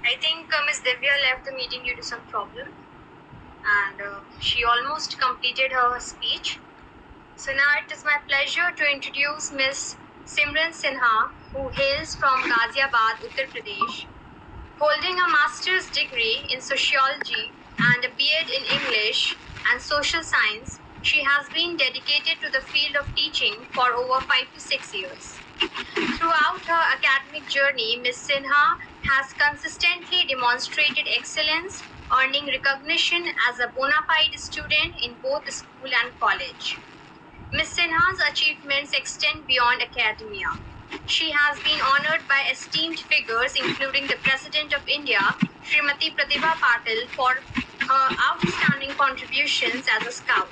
I think Ms. Divya left the meeting due to some problem, and she almost completed her speech. So now it is my pleasure to introduce Ms. Simran Sinha, who hails from Ghaziabad, Uttar Pradesh. Holding a master's degree in sociology and a B.Ed in English and social science, she has been dedicated to the field of teaching for over 5 to 6 years. Throughout her academic journey, Ms. Sinha has consistently demonstrated excellence, earning recognition as a bona fide student in both school and college. Ms. Sinha's achievements extend beyond academia. She has been honored by esteemed figures including the President of India, Srimati Pratibha Patil, for her outstanding contributions as a scout.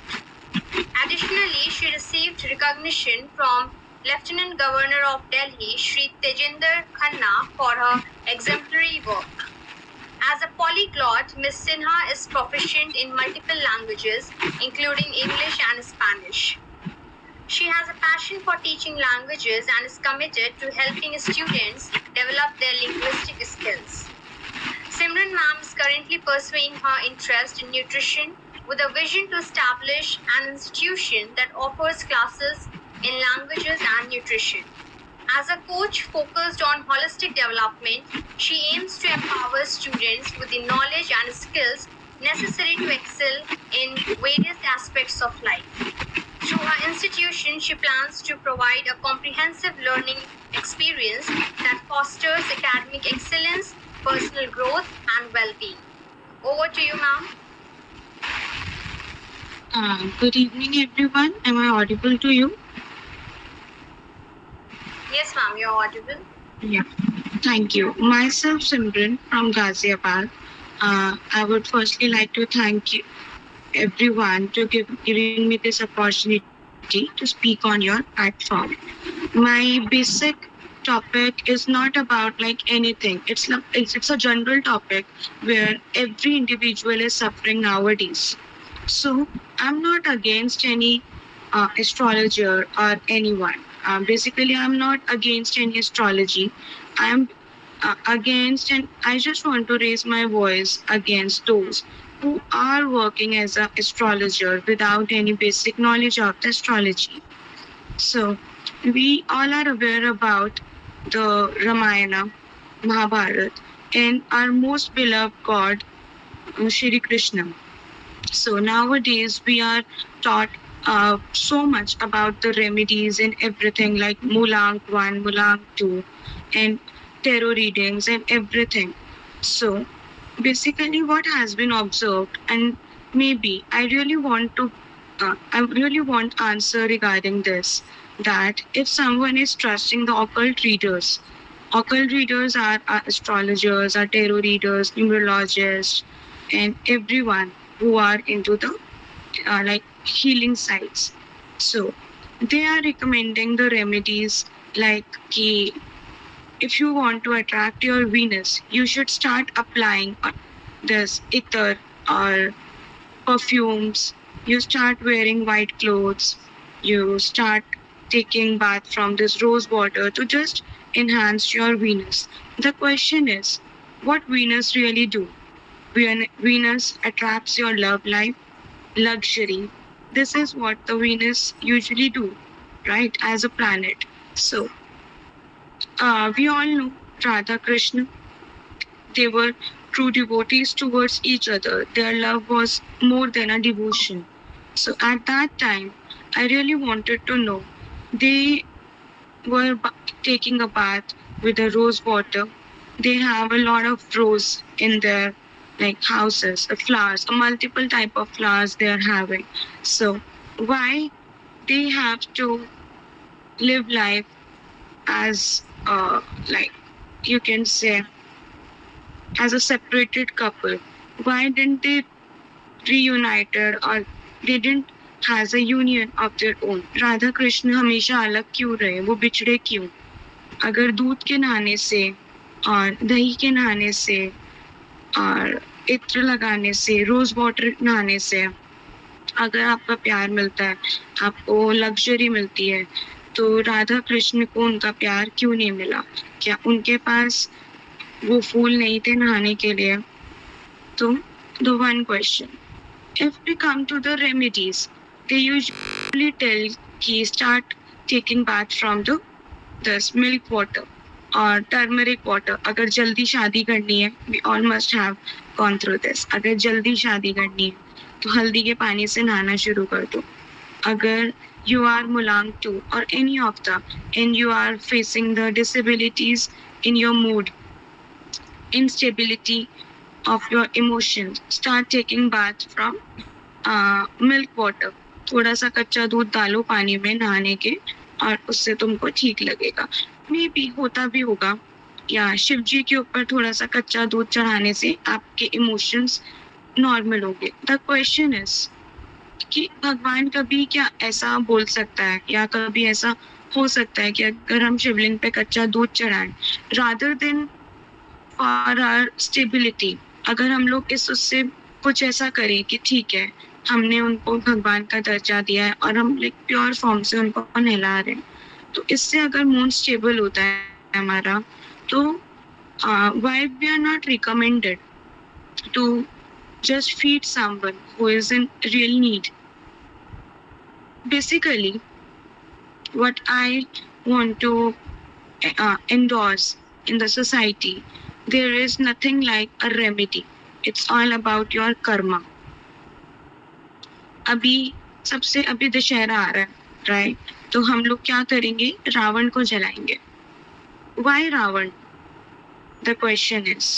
Additionally, she received recognition from Lieutenant Governor of Delhi, Shri Tejinder Khanna, for her exemplary work. As a polyglot, Ms. Sinha is proficient in multiple languages, including English and Spanish. She has a passion for teaching languages and is committed to helping students develop their linguistic skills. Simran ma'am is currently pursuing her interest in nutrition with a vision to establish an institution that offers classes in languages and nutrition. As a coach focused on holistic development, she aims to empower students with the knowledge and skills necessary to excel in various aspects of life. Through her institution, she plans to provide a comprehensive learning experience that fosters academic excellence, personal growth, and well-being. Over to you, ma'am. Good evening, everyone. Am I audible to you? Yes, ma'am, you're audible. Yeah. Thank you. Myself, Simran from Ghaziabad. I would firstly like to thank you, everyone, to giving me this opportunity to speak on your platform. My basic topic is not about like anything. It's a general topic where every individual is suffering nowadays. So I'm not against any astrologer or anyone. Basically, I'm not against any astrology. I'm against, and I just want to raise my voice against those who are working as an astrologer without any basic knowledge of the astrology. So we all are aware about the Ramayana, Mahabharata, and our most beloved god, Shri Krishna. So nowadays we are taught so much about the remedies and everything like Mulang 1, Mulang 2, and tarot readings and everything. So basically what has been observed, and maybe I really want answer regarding this, that if someone is trusting the occult readers are astrologers, are tarot readers, numerologists, and everyone who are into the like healing sites. So they are recommending the remedies like if you want to attract your Venus, you should start applying this ether or perfumes. You start wearing white clothes. You start taking bath from this rose water to just enhance your Venus. The question is, what Venus really do? Venus attracts your love life, luxury. This is what the Venus usually do, right? As a planet. So we all know Radha Krishna. They were true devotees towards each other. Their love was more than a devotion. So at that time, I really wanted to know. They were taking a bath with the rose water. They have a lot of rose in their like houses, flowers, a multiple type of flowers they are having. So why they have to live life as like you can say as a separated couple? Why didn't they reunited or they didn't has a union of their own? Radha Krishna हमेशा अलग क्यों रहे? वो बिछड़े क्यों? अगर दूध के नहाने से और दही के नहाने से और इत्र लगाने से, रोज वाटर नहाने से अगर आपका प्यार मिलता है, आपको लग्जरी मिलती है, तो राधा कृष्ण को उनका प्यार क्यों नहीं मिला? क्या उनके पास वो फूल नहीं थे नहाने के लिए. तो the one question, if we come to the remedies, they usually tell कि start taking bath from the this milk water or turmeric water. अगर जल्दी शादी करनी है, we all must have gone through this. अगर जल्दी शादी करनी है तो हल्दी के पानी से नहाना शुरू कर दो. अगर you are Mulang 2 or any of the and you are facing the disabilities in your mood, instability of your emotions, start taking bath from milk water. थोड़ा सा कच्चा दूध डालो पानी में नहाने के और उससे तुमको ठीक लगेगा. मे भी होता भी होगा या शिव जी के ऊपर थोड़ा सा कच्चा दूध चढ़ाने से आपके इमोशंस नॉर्मल होंगे. द क्वेश्चन इज कि भगवान कभी क्या ऐसा बोल सकता है या कभी ऐसा हो सकता है कि अगर हम शिवलिंग पे कच्चा दूध चढ़ाएं rather than for our stability, अगर हम लोग इस उससे कुछ ऐसा करें कि ठीक है हमने उनको भगवान का दर्जा दिया है और हम लाइक प्योर फॉर्म से उनको नहला रहे हैं, तो इससे अगर मूड स्टेबल होता है हमारा, तो why we are not recommended to just feed someone who is in real need. Basically, what I want to endorse in the society, there is nothing like a remedy. It's all about your karma. अभी दशहरा आ रहा है, right? तो हम लोग क्या करेंगे? रावण को जलाएंगे. Why Ravan? The question is,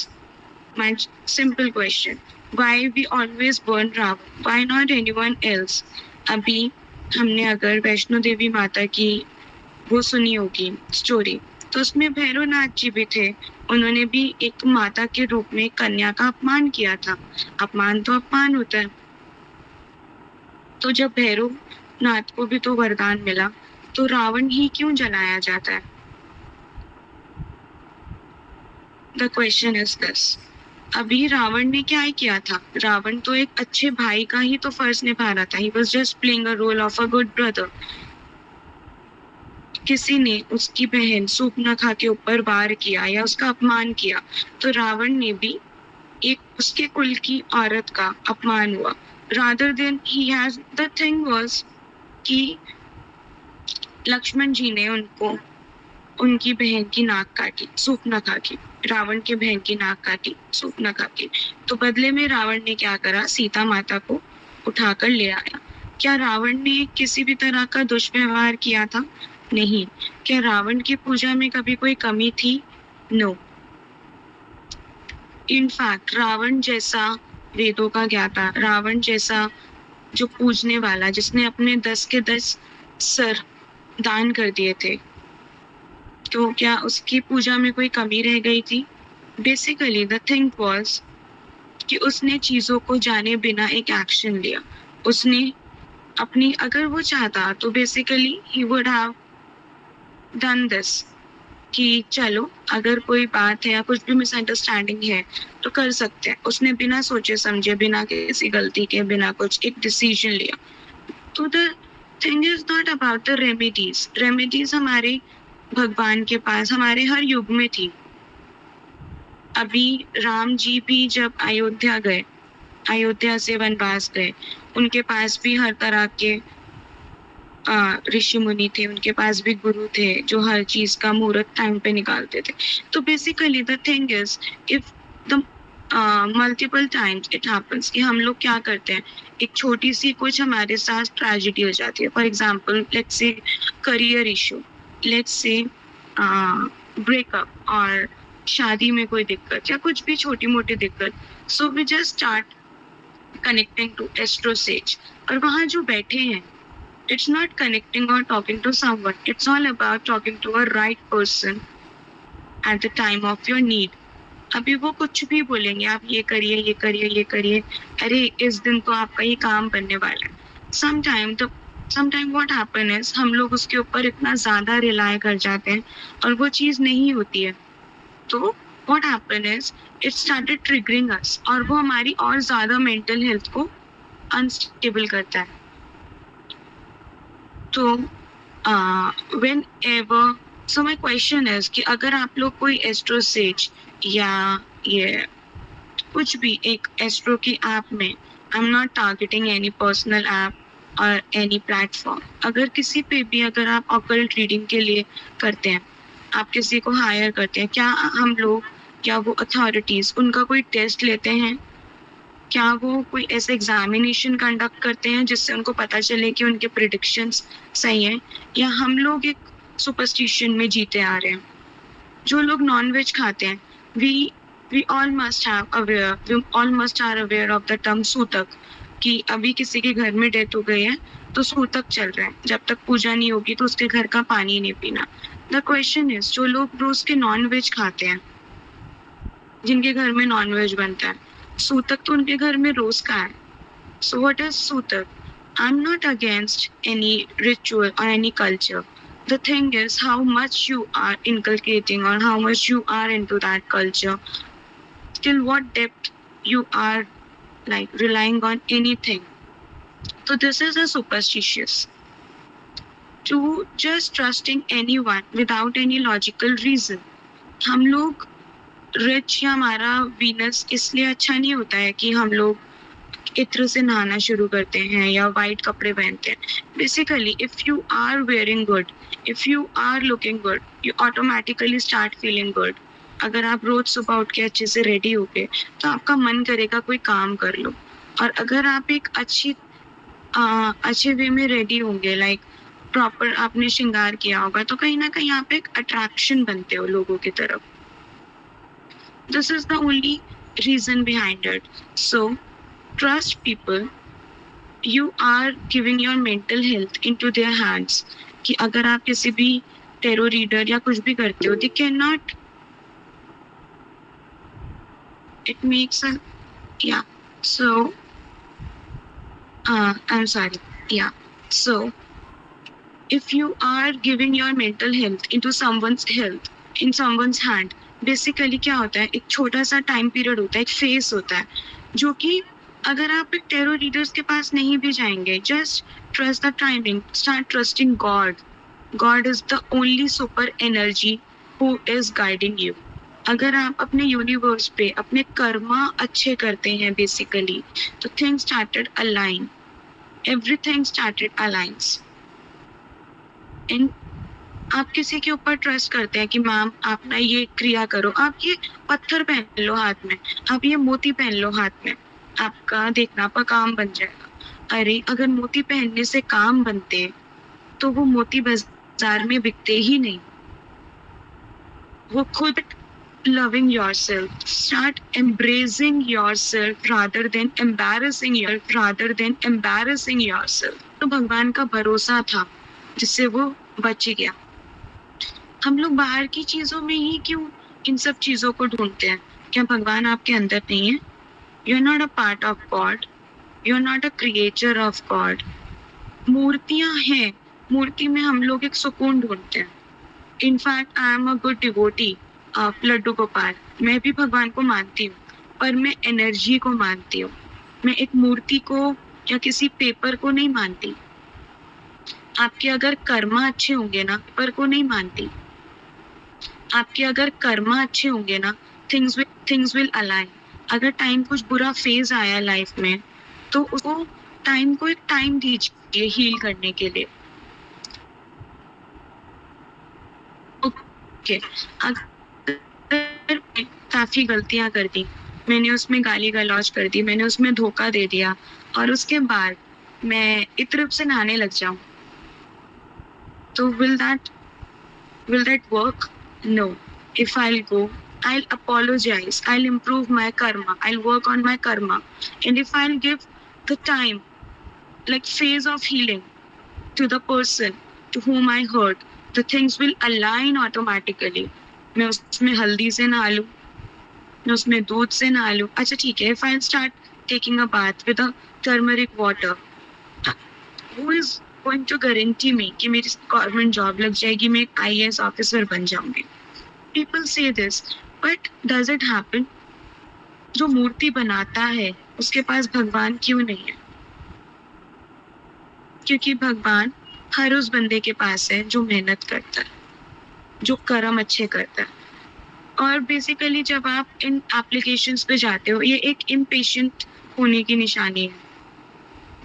my simple question. Why we always burn Ravan? Why not anyone else? अभी हमने अगर वैष्णो देवी माता की वो सुनी होगी स्टोरी, तो उसमें भैरवनाथ जी भी थे. उन्होंने भी एक माता के रूप में कन्या का अपमान किया था. अपमान तो अपमान होता है. तो जब भैरवनाथ को भी तो वरदान मिला, तो रावण ही क्यों जलाया जाता है? The question is this. अभी रावण ने क्या किया था? रावण तो एक अच्छे भाई का ही तो फर्ज निभा रहा था. He was just playing a role of a good brother. किसी ने उसकी बहन सूप न खा के ऊपर वार किया या उसका अपमान किया, तो रावण ने भी एक उसके कुल की औरत का अपमान हुआ. Rather than he has the thing was कि लक्ष्मण जी ने उनको उनकी बहन की नाक काटी सूप न खा के. रावण के बहन की नाक काटी सूप न खा के. तो बदले में रावण ने क्या करा? सीता माता को उठाकर ले आया. क्या रावण ने किसी भी तरह का दुष्व्यवहार किया था? नहीं. क्या रावण की पूजा में कभी कोई कमी थी? नो. इनफैक्ट रावण जैसा वेदों का ज्ञाता, रावण जैसा जो पूजने वाला, जिसने अपने 10 के 10 सर दान कर दिए थे, तो क्या उसकी पूजा में कोई कमी रह गई थी? बेसिकली द थिंग वाज कि उसने चीजों को जाने बिना एक एक्शन लिया. उसने अपनी, अगर वो चाहता तो basically he would have done this कि चलो अगर कोई बात है या कुछ भी मिसअंडरस्टैंडिंग है तो कर सकते हैं. उसने बिना सोचे समझे, बिना किसी गलती के, बिना कुछ एक डिसीजन लिया. तो the thing is not about the remedies. Remedies हमारे भगवान के पास हमारे हर युग में थी. अभी राम जी भी जब अयोध्या गए, अयोध्या से वनवास गए, उनके पास भी हर तरह के ऋषि मुनि थे, उनके पास भी गुरु थे जो हर चीज का मुहूर्त टाइम पे निकालते थे. तो basically the thing is if the multiple times it happens कि हम लोग क्या करते हैं, एक छोटी सी कुछ हमारे साथ ट्रेजेडी हो जाती है. For example let's say career issue, let's say breakup और शादी में कोई दिक्कत या कुछ भी छोटी मोटी दिक्कत. So we just start connecting to AstroSage. और वहाँ जो बैठे हैं, it's not connecting or talking to someone. It's all about talking to a right person at the time of your need. अभी वो कुछ भी बोलेंगे, आप ये करिए ये करिए ये करिए, अरे इस दिन तो आपका ये काम बनने वाला है. Sometime what happen is हम लोग उसके ऊपर इतना ज़्यादा रिलाय कर जाते हैं और वो चीज़ नहीं होती है. तो what happen is it started triggering us और वो हमारी और ज़्यादा मेंटल हेल्थ को अनस्टेबल करता है. तो whenever, so my question is कि अगर आप लोग कोई एस्ट्रो सेज या ये कुछ भी एक एस्ट्रो की ऐप में, आई am not targeting any personal app और एनी प्लेटफॉर्म, अगर किसी पे भी अगर आप ऑकल्ट रीडिंग के लिए करते हैं, आप किसी को हायर करते हैं, क्या हम लोग, क्या वो अथॉरिटीज उनका कोई टेस्ट लेते हैं? क्या वो कोई ऐसे एग्जामिनेशन कंडक्ट करते हैं जिससे उनको पता चले कि उनके प्रिडिक्शंस सही हैं? या हम लोग एक सुपरस्टिशन में जीते आ रहे हैं? जो लोग नॉन वेज खाते हैं, we all must are aware of the term सूतक, कि अभी किसी के घर में डेथ हो गई है तो सूतक चल रहा है, जब तक पूजा नहीं होगी तो उसके घर का पानी नहीं पीना। द क्वेश्चन इज, जो लोग रोज के नॉन वेज खाते हैं, जिनके घर में नॉन वेज बनता है, सूतक तो उनके घर में रोज का है। सो what is sutak? I am not against any ritual और any culture. The thing is how much you are inculcating or how much you are into that culture, till what depth you are like relying on anything. So this is a superstitious to just trusting anyone without any logical reason. हम लोग rich या हमारा Venus इसलिए अच्छा नहीं होता है कि हम लोग इत्र से नहाना शुरू करते हैं या वाइट कपड़े पहनते हैं। Basically if you are wearing good, if you are looking good, you automatically start feeling good. अगर आप रोज सुबह उठ के अच्छे से रेडी हो गए तो आपका मन करेगा कोई काम कर लो। और अगर आप एक अच्छे वे में रेडी होंगे, लाइक प्रॉपर आपने श्रृंगार किया होगा, तो कहीं ना कहीं आप एक अट्रैक्शन बनते हो लोगों की तरफ। This is the only reason behind it. So trust people. You are giving your mental health into their hands. कि अगर आप किसी भी टेरो रीडर या कुछ भी करते हो, they cannot, it makes a, yeah, so I'm sorry, yeah, so if you are giving your mental health into someone's health, in someone's hand, basically क्या होता है, एक छोटा सा टाइम पीरियड होता है, एक फेस होता है, जो कि अगर आप एक टेरो रीडर्स के पास नहीं भी जाएंगे, just trust the timing, start trusting God. God is the only super energy who is guiding you. अगर आप अपने यूनिवर्स पे अपने कर्मा अच्छे करते हैं बेसिकली, तो things started align, everything started alliance. And आप किसी के ऊपर ट्रस्ट करते हैं कि मैम आप ना ये क्रिया करो, आप ये पत्थर पहन लो हाथ में, आप ये मोती पहन लो हाथ में, आपका देखना आपका काम बन जाएगा। अरे अगर मोती पहनने से काम बनते तो वो मोती बाजार में बिकते ही नहीं। वो खुद loving yourself, start embracing yourself rather than embarrassing yourself. तो भगवान का भरोसा था जिससे वो बच गया। हम लोग बाहर की चीजों में ही क्यों इन सब चीजों को ढूंढते हैं? क्या भगवान आपके अंदर नहीं है? You're not a part of God. You're not a creature of God. मूर्तियां हैं, मूर्ति में हम लोग एक सुकून ढूंढते हैं। In fact I am a good devotee of Laddu Gopal. मैं भी भगवान को मानती हूँ, पर मैं एनर्जी को मानती हूँ। मैं एक मूर्ति को या किसी पेपर को नहीं मानती। आपके अगर कर्मा अच्छे होंगे ना, पेपर को नहीं मानती। आपके अगर कर्मा अच्छे होंगे ना, थिंग्स विल अलाइन. अगर टाइम कुछ बुरा फेज आया लाइफ में, तो उसको टाइम को एक टाइम दीजिए हील करने के लिए. ओके, अगर काफी गलतियां कर दी, मैंने उसमें गाली गलौज कर दी, मैंने उसमें धोखा दे दिया, और उसके बाद मैं इत्र से नहाने लग जाऊं, तो will that work? No. If I'll go, I'll apologize, I'll improve my karma, I'll work on my karma. And if I'll give the time, like phase of healing to the person to whom I hurt, the things will align automatically. मैं उसमें हल्दी से नहा लूं, मैं उसमें दूध से नहा लूं, अच्छा ठीक है, if I'll start taking a bath with a turmeric water, who is going to guarantee me कि मेरी गवर्नमेंट जॉब लग जाएगी, मैं एक IAS ऑफिसर बन जाऊंगी? People say this, but does it happen? जो मूर्ति बनाता है उसके पास भगवान क्यों नहीं है? क्योंकि भगवान हर उस बंदे के पास है जो मेहनत करता है, जो कर्म अच्छे करता है. और बेसिकली जब आप इन एप्लीकेशंस पे जाते हो, ये एक इम्पेशेंट होने की निशानी है.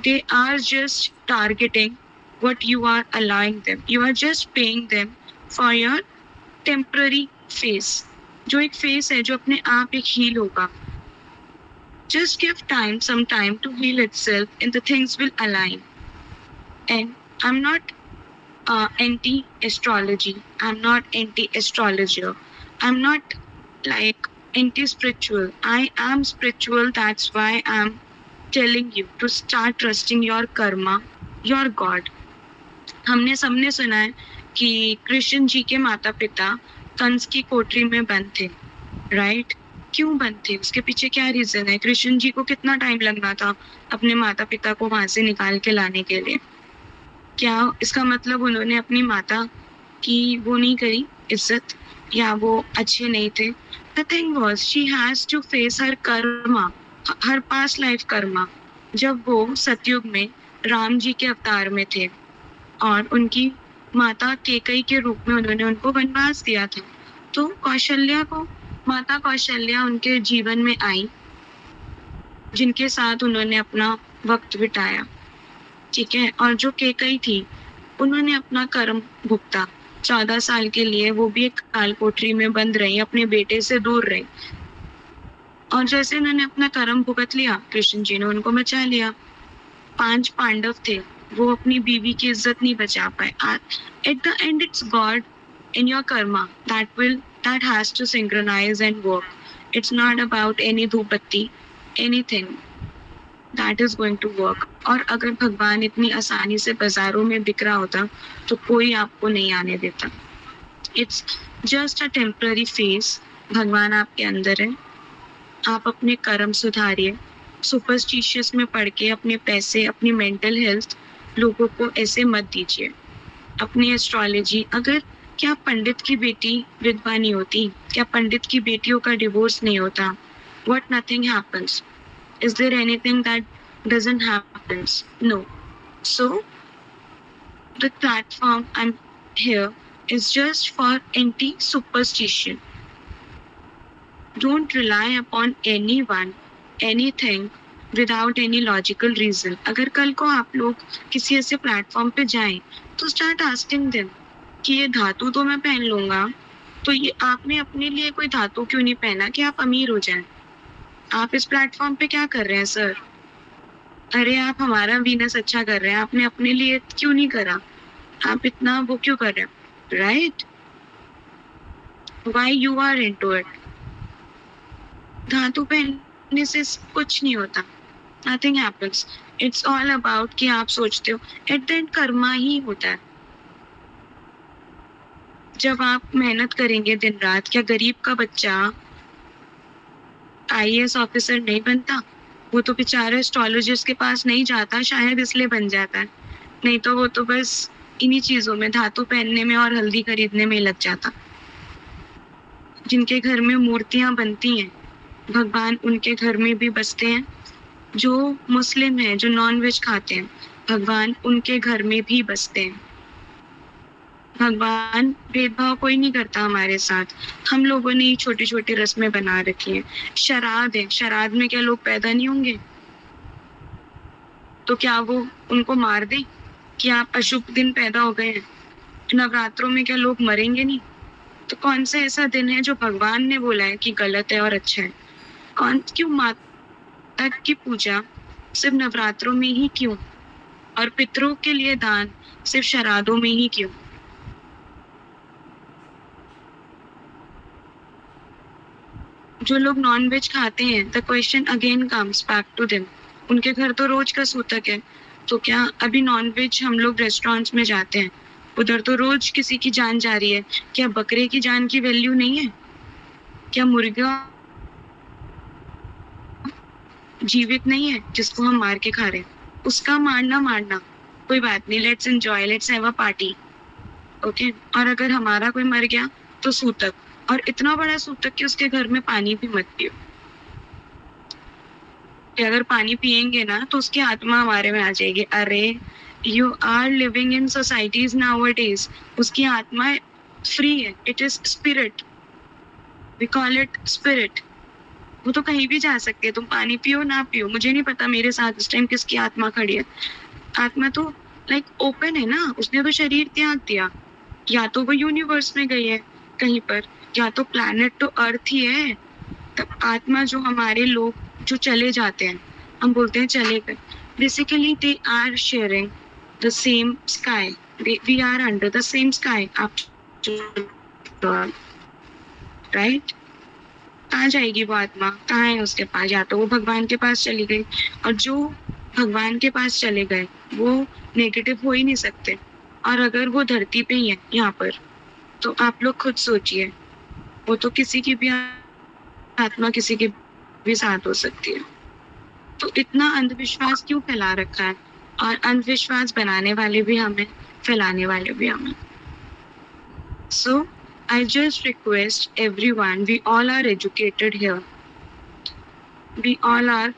They are just targeting what you are allowing them. You are just paying them for your temporary phase. जो एक फेस है जो अपने आप एक हील होगा. Just give time, some time to heal itself, and the things will align. And I'm not anti-astrology. I'm not anti-astrologer. I'm not like anti-spiritual. I am spiritual. That's why I'm telling you to start trusting your karma, your God. हमने सबने सुना है कि कृष्ण जी के माता पिता कंस की कोठरी में बंद थे, राइट? क्यों बंद थे? उसके पीछे क्या रीजन है? कृष्ण जी को कितना टाइम लगना था अपने माता पिता को वहां से निकाल के लाने के लिए? क्या इसका मतलब उन्होंने अपनी माता की वो नहीं करी इज्जत, या वो अच्छे नहीं थे? The thing was she has to face her karma, her past life karma. जब वो सतयुग में राम जी के अवतार में थे और उनकी माता केकई के रूप में उन्होंने उनको वनवास दिया था, तो कौशल्या को, माता कौशल्या उनके जीवन में आई, जिनके साथ उन्होंने अपना वक्त बिताया, ठीक है? और जो केकई थी, उन्होंने अपना कर्म भुगता. 14 साल के लिए वो भी एक काल कोठरी में बंद रही, अपने बेटे से दूर रही. और जैसे उन्होंने अपना कर्म भुगत लिया, कृष्ण जी ने उनको बचा लिया. 5 पांडव थे, वो अपनी बीवी की इज्जत नहीं बचा पाए. Eight the and it's God in your karma that has to synchronize and work. It's not about any धूपबत्ती, anything that is going to work. और अगर भगवान इतनी आसानी से बाजारों में बिक रहा होता तो कोई आपको नहीं आने देता. It's just a temporary phase. भगवान आपके अंदर है, आप अपने कर्म सुधारिए. सुपरस्टिशियस में पढ़ के अपने पैसे, अपनी मेंटल हेल्थ लोगों को ऐसे मत दीजिए. अपनी एस्ट्रोलॉजी, अगर क्या पंडित की बेटी विधवा नहीं होती? क्या पंडित की बेटियों का डिवोर्स नहीं होता? What nothing happens? Is there anything that doesn't happens? No. So the platform I'm here is just for anti-superstition. Don't rely upon anyone, anything without any logical reason. अगर कल को आप लोग किसी ऐसे प्लेटफॉर्म पे जाएं तो start asking them कि ये धातु तो मैं पहन लूंगा, तो ये आपने अपने लिए कोई धातु क्यों नहीं पहना कि आप अमीर हो जाएं? आप इस प्लेटफॉर्म पे क्या कर रहे हैं सर? अरे आप हमारा वीनस अच्छा कर रहे हैं, आपने अपने लिए क्यों नहीं करा? आप इतना वो क्यों कर रहे हैं, right? Why you are into it? धातु पहनने से कुछ नहीं होता, nothing happens. It's all about कि आप सोचते हो, एट द एंड कर्मा ही होता है. जब आप मेहनत करेंगे दिन रात, क्या गरीब का बच्चा IAS ऑफिसर नहीं बनता? वो तो बेचारा एस्ट्रोलॉजिस्ट के पास नहीं जाता, शायद इसलिए बन जाता है. नहीं तो वो तो बस इन्हीं चीजों में, धातु पहनने में और हल्दी खरीदने में लग जाता. जिनके घर में मूर्तियां बनती हैं, भगवान उनके घर में भी बसते हैं. जो मुस्लिम हैं, जो नॉन वेज खाते हैं, भगवान उनके घर में भी बसते हैं. भगवान भेदभाव कोई नहीं करता हमारे साथ. हम लोगों ने छोटी छोटी रस्में बना रखी हैं. शराध है, शराध में क्या लोग पैदा नहीं होंगे? तो क्या वो उनको मार दे कि आप अशुभ दिन पैदा हो गए हैं? नवरात्रों में क्या लोग मरेंगे नहीं? तो कौन सा ऐसा दिन है जो भगवान ने बोला है कि गलत है और अच्छा है? क्यों माता की पूजा सिर्फ नवरात्रों में ही क्यों? और पितरों के लिए दान सिर्फ शराधों में ही क्यों? जो लोग नॉन वेज खाते हैं, the question again comes back to them. उनके घर तो रोज का सूतक है, तो क्या अभी नॉन वेज हम लोग रेस्टोरेंट्स में जाते हैं, उधर तो रोज किसी की जान जा रही है. क्या बकरे की जान की वैल्यू नहीं है? क्या मुर्गा जीवित नहीं है जिसको हम मार के खा रहे हैं? उसका मारना कोई बात नहीं, let's enjoy, let's have a party, okay. और अगर हमारा कोई मर गया तो सूतक, और इतना बड़ा सूतक कि उसके घर में पानी भी मत पियो. कि अगर पानी पिएंगे ना तो उसकी आत्मा हमारे में आ जाएगी. अरे you are living in societies nowadays, उसकी आत्मा फ्री है, it is spirit. We call it spirit. वो तो कहीं भी जा सकती है, तुम पानी पियो ना पियो, मुझे नहीं पता मेरे साथ इस टाइम किसकी आत्मा खड़ी है। आत्मा तो लाइक ओपन है ना, उसने तो शरीर त्याग दिया, या तो वो यूनिवर्स में गई है कहीं पर, या तो प्लैनेट तो अर्थ ही है। तब आत्मा जो हमारे लोग जो चले जाते हैं, हम बोलते हैं चले गए, basically they are sharing the same sky, we are under the same sky, right. कहाँ जाएगी वो आत्मा, कहाँ है उसके पास, या तो वो भगवान के पास चली गई, और जो भगवान के पास चले गए वो नेगेटिव हो ही नहीं सकते। और अगर वो धरती पे ही है यहाँ पर, तो आप लोग खुद सोचिए, वो तो किसी की भी आत्मा किसी के भी साथ हो सकती है। तो इतना अंधविश्वास क्यों फैला रखा है, और अंधविश्वास बनाने वाले भी हमें, फैलाने वाले भी हमें। So I just request everyone, we all are educated here, we all are,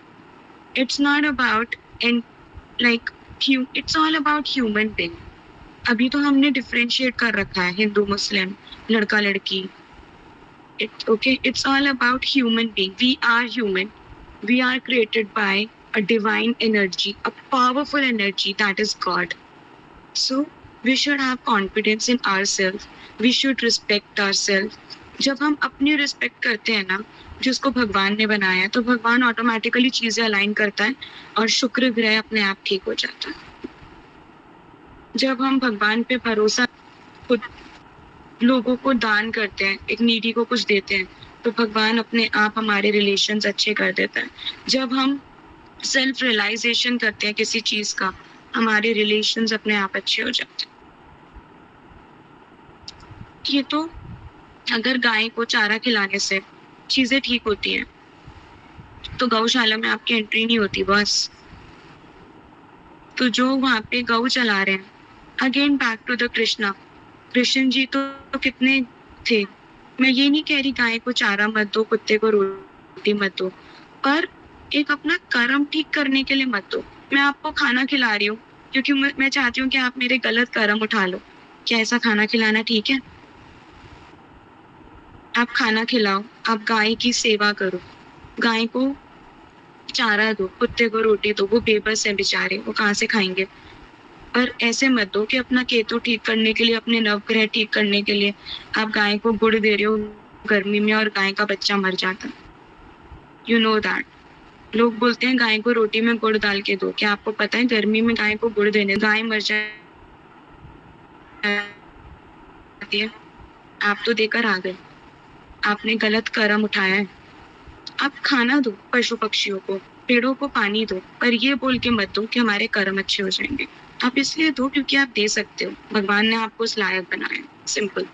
it's not about in like it's all about human being। अभी तो हमने डिफरेंशिएट कर रखा है हिंदू मुस्लिम, लड़का लड़की, it's all about human being, we are human, we are created by a divine energy, a powerful energy, that is God। So we should have confidence in ourselves, we should respect ourselves। जब हम अपनी respect करते हैं ना, जिसको भगवान ने बनाया है, तो भगवान ऑटोमेटिकली चीजें अलाइन करता है और शुक्र ग्रह अपने आप ठीक हो जाता है। जब हम भगवान पे भरोसा, खुद लोगों को दान करते हैं, एक नीडी को कुछ देते हैं, तो भगवान अपने आप हमारे रिलेशंस अच्छे कर देता है। जब हम सेल्फ रियलाइजेशन करते हैं किसी चीज का, हमारे रिलेशंस अपने आप अच्छे हो जाते हैं। ये तो अगर गाय को चारा खिलाने से चीजें ठीक होती हैं, तो गौशाला में आपकी एंट्री नहीं होती बस। तो जो वहां पे गौ चला रहे हैं, again back to the Krishna ji तो कितने थे। मैं ये नहीं कह रही गाय को चारा मत दो, कुत्ते को रोटी मत दो, पर एक अपना कर्म ठीक करने के लिए मत दो। मैं आपको खाना खिला रही हूँ क्योंकि मैं चाहती हूँ कि आप मेरे गलत कर्म उठा लो, क्या ऐसा खाना खिलाना ठीक है? आप खाना खिलाओ, आप गाय की सेवा करो, गाय को चारा दो, कुत्ते को रोटी दो, वो बेबस है बेचारे, वो कहाँ से खाएंगे। पर ऐसे मत दो कि अपना केतु ठीक करने के लिए, अपने नवग्रह ठीक करने के लिए आप गाय को गुड़ दे रहे हो गर्मी में, और गाय का बच्चा मर जाता। You know that. लोग बोलते हैं गाय को रोटी में गुड़ डाल के दो, क्या आपको पता है गर्मी में गाय को गुड़ देने गाय मर जाती है? आप तो देकर आ गए, आपने गलत कर्म उठाया है। आप खाना दो पशु पक्षियों को, पेड़ों को पानी दो, पर ये बोल के मत दो कि हमारे कर्म अच्छे हो जाएंगे। आप इसलिए दो क्योंकि आप दे सकते हो, भगवान ने आपको उस लायक बनाया, सिंपल।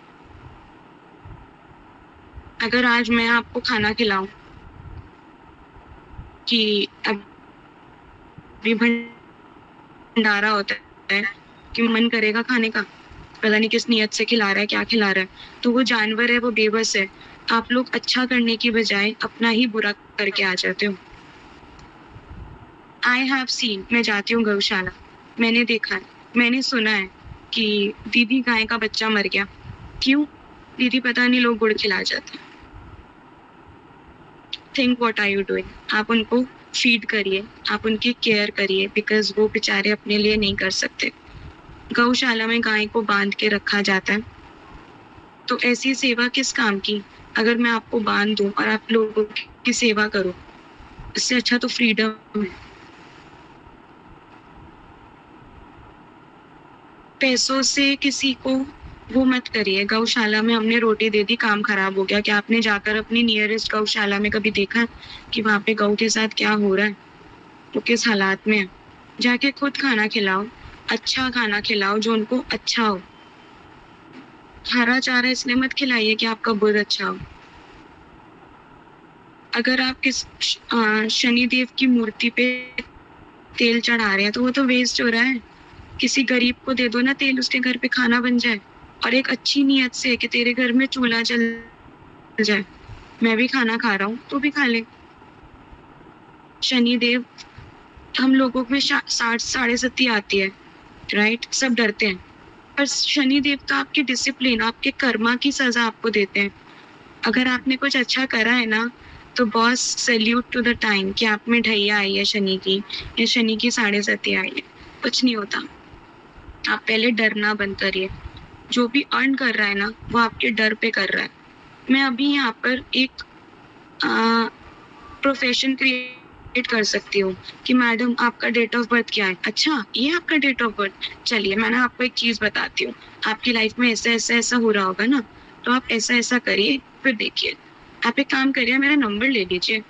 अगर आज मैं आपको खाना खिलाऊं कि अभी भंडारा होता है कि मन करेगा खाने का, पता नहीं किस नियत से खिला रहा है, क्या खिला रहा है, तो वो जानवर है, वो बेबस है। आप लोग अच्छा करने की बजाय अपना ही बुरा करके आ जाते हो। आई हैव सीन, मैं जाती हूँ गौशाला, मैंने देखा है, मैंने सुना है कि दीदी गाय का बच्चा मर गया, क्यों? दीदी पता नहीं लोग गुड़ खिला जाते हैं। Think what are you doing? आप उनको फीड करिए, आप उनकी केयर करिए, बिकॉज वो बेचारे अपने लिए नहीं कर सकते। गौशाला में गाय को बांध के रखा जाता है, तो ऐसी सेवा किस काम की? अगर मैं आपको बांध दूं और आप लोगों की सेवा करो, इससे अच्छा तो फ्रीडम है। पैसों से किसी को वो मत करिए। गौशाला में हमने रोटी दे दी, काम खराब हो गया, क्या आपने जाकर अपनी नियरेस्ट गौशाला में कभी देखा कि वहां पे गौ के साथ क्या हो रहा है, वो किस हालात में है? जाके खुद खाना खिलाओ, अच्छा खाना खिलाओ जो उनको अच्छा हो। हरा चारा इसलिए मत खिलाइए कि आपका बुध अच्छा हो। अगर आप किस शनि देव की मूर्ति पे तेल चढ़ा रहे हैं तो वो तो वेस्ट हो रहा है। किसी गरीब को दे दो ना तेल, उसके घर पे खाना बन जाए, और एक अच्छी नीयत से कि तेरे घर में चूल्हा जल जाए, मैं भी खाना खा रहा हूँ तो भी खा ले। शनि देव, हम लोगों में 60 आती है, राइट, सब डरते हैं, पर शनि देव तो आपकी डिसिप्लिन, आपके कर्मा की सजा आपको देते हैं। अगर आपने कुछ अच्छा करा है ना, तो boss salute to the time कि आप में ढैया आई है शनि की, या शनि की 7.5 आई है। कुछ नहीं होता। आप पहले डरना बंद करिए। जो भी अर्न कर रहा है ना, वो आपके डर पे कर रहा है। मैं अभी यहाँ पर एक प्रोफेशन क्रिएट कर सकती हूँ कि मैडम आपका डेट ऑफ बर्थ क्या है? अच्छा, ये आपका डेट ऑफ बर्थ। चलिए मैं ना आपको एक चीज बताती हूँ। आपकी लाइफ में ऐसा ऐसा ऐसा हो रहा होगा ना, तो आप ऐसा ऐसा करिए, फिर देखिए। आप एक काम करिए, मेरा नंबर ले लीजिए।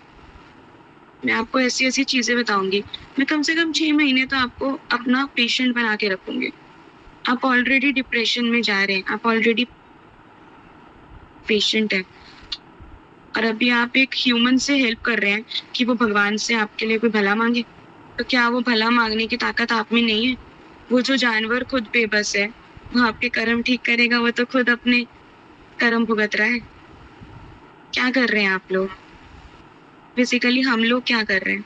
मैं आपको ऐसी ऐसी चीजें बताऊंगी। मैं कम से कम 6 महीने तो आपको अपना पेशेंट बना के रखूंगी। आप ऑलरेडी डिप्रेशन में जा रहे हैं, आप ऑलरेडी पेशेंट है, और अभी आप एक ह्यूमन से हेल्प कर रहे हैं कि वो भगवान से आपके लिए कोई भला मांगे। तो क्या वो भला मांगने की ताकत आप में नहीं है? वो जो जानवर खुद बेबस है, वो आपके कर्म ठीक करेगा? वो तो खुद अपने कर्म भुगत रहा है। क्या कर रहे हैं आप लोग? बेसिकली हम लोग क्या कर रहे हैं?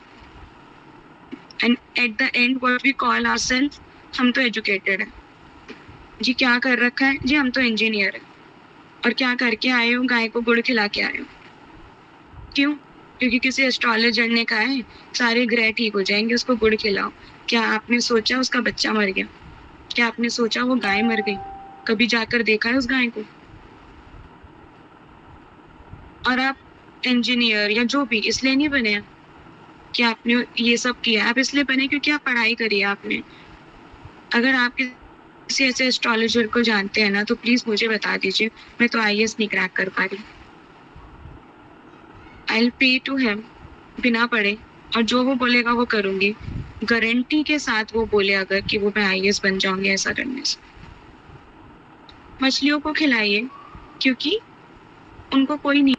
And at the end what we call ourselves, हम तो एजुकेटेड है जी। क्या कर रखा है जी? हम तो इंजीनियर है। और क्या करके आए हो? गाय को गुड़ खिला के आए हो। क्यों? क्योंकि किसी एस्ट्रोलॉजर ने कहा है सारे ग्रह ठीक हो जाएंगे, उसको गुड़ खिलाओ। क्या आपने सोचा उसका बच्चा मर गया? क्या आपने सोचा वो गाय मर गई? कभी जाकर देखा है उस गाय को? और आप इंजीनियर या जो भी इसलिए नहीं बने हैं कि आपने ये सब किया। आप इसलिए बने क्योंकि आप पढ़ाई करी है आपने। अगर आप किसी ऐसे एस्ट्रोलॉजर को जानते हैं ना, तो प्लीज मुझे बता दीजिए। मैं तो IAS नहीं क्रैक कर पा रही। I will pay to him बिना पढ़े, और जो वो बोलेगा वो करूंगी। गारंटी के साथ वो बोले अगर कि वो मैं IAS बन जाऊंगी ऐसा करने से। मछलियों को खिलाइए, क्योंकि उनको कोई नहीं